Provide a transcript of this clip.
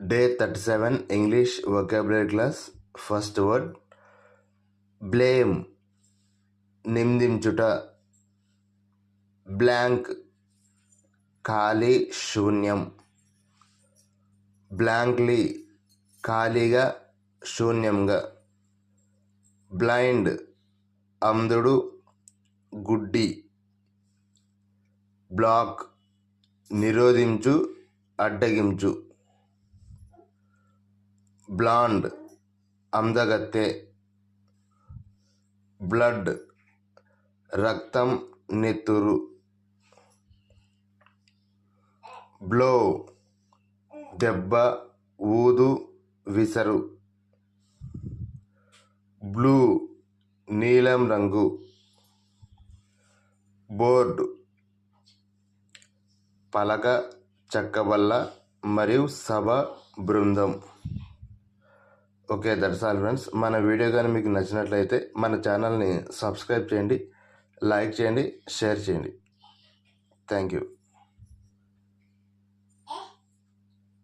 Day 37 English vocabulary class. First word blame, నిందించుట. Blank ఖాళీ శూన్యం. బ్లాంక్లీ ఖాళీగా శూన్యంగా. బ్లైండ్ అంధుడు గుడ్డి. బ్లాక్ నిరోధించు అడ్డగించు. బ్లాండ్ అందగత్తె. బ్లడ్ రక్తం నెత్తురు. బ్లో దెబ్బ ఊదు విసరు. బ్లూ నీలం రంగు. బోర్డ్ పలక చెక్కబల్ల మరియు సభ బృందం. Okay, that's all friends. మన వీడియో కానీ మీకు నచ్చినట్లయితే మన ఛానల్ని సబ్స్క్రైబ్ చేయండి, లైక్ చేయండి, షేర్ చేయండి. Thank you.